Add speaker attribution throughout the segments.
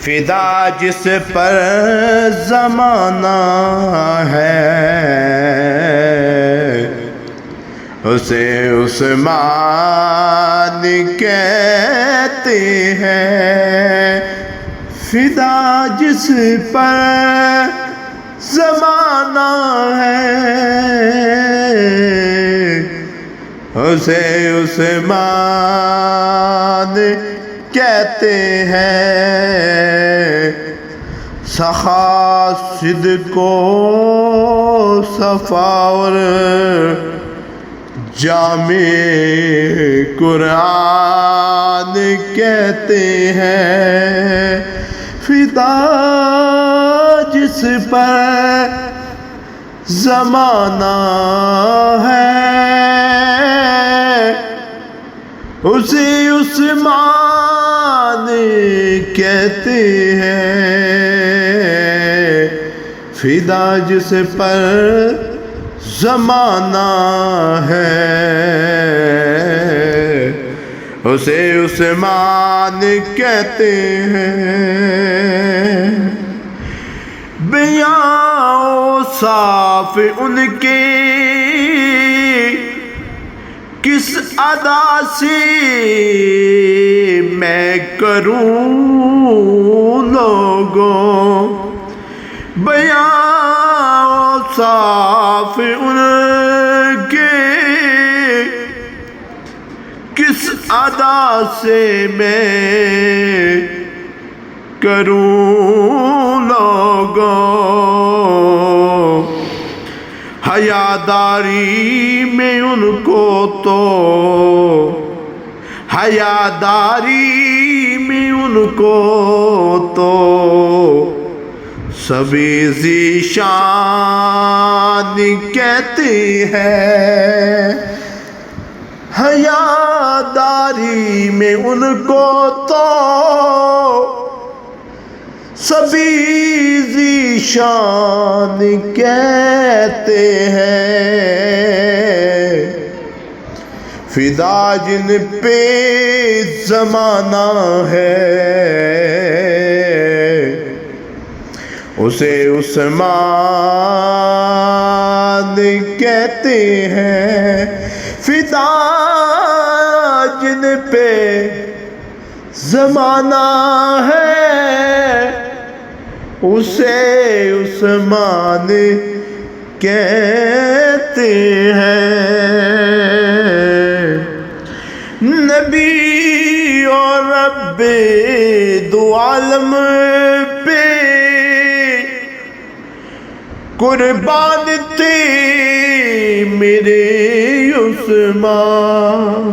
Speaker 1: فدا جس پر زمانہ ہے اسے عثمان کہتے ہیں۔ فدا جس پر زمانہ ہے اسے عثمان کہتے ہیں۔ سخا صدق و صفا اور جامع قرآن کہتے ہیں۔ فدا جس پر زمانہ ہے اسے عثمان کہتے ہیں۔ فدا جس پر زمانہ ہے اسے عثمان کہتے ہیں۔ بیان صاف ان کے کس ادا سے میں کروں لوگوں، بیان صاف ان کے کس ادا سے میں کروں لوگوں۔ حیاداری میں ان کو تو حیاداری میں ان کو تو سبھی ذیشان کہتے ہیں۔ حیاداری میں ان کو تو سبھی ذیشان کہتے ہیں۔ فدا جن پہ زمانہ ہے اسے عثمان کہتے ہیں۔ فدا جن پہ زمانہ ہے اسے عثمان کہتے ہیں۔ نبی اور رب دو عالم پہ قربان تھے میرے عثمان۔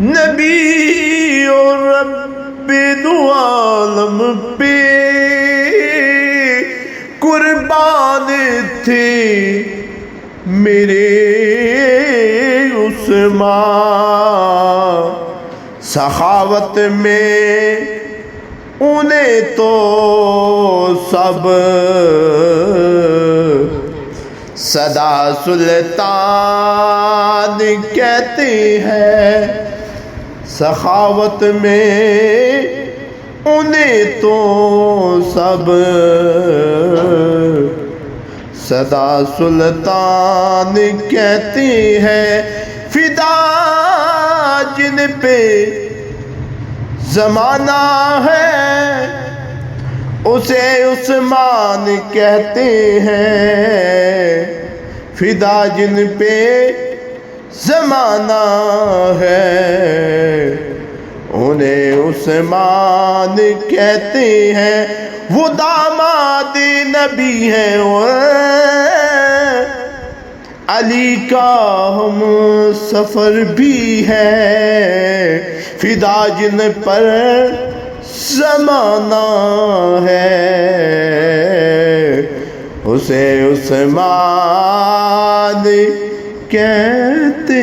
Speaker 1: نبی اور رب دو عالم پہ قربان تھے میرے عثمان۔ سخاوت میں انہیں تو سب صدا سلطان کہتے ہیں۔ سخاوت میں انہیں تو سب صدا سلطان کہتے ہیں۔ فدا جن پہ زمانہ ہے اسے عثمان کہتے ہیں۔ فدا جن پہ زمانہ ہے انہیں عثمان کہتے ہیں۔ وہ داماد نبی ہیں اور علی کا ہم سفر بھی ہے۔ فدا جن پر زمانہ ہے اسے عثمان کہتے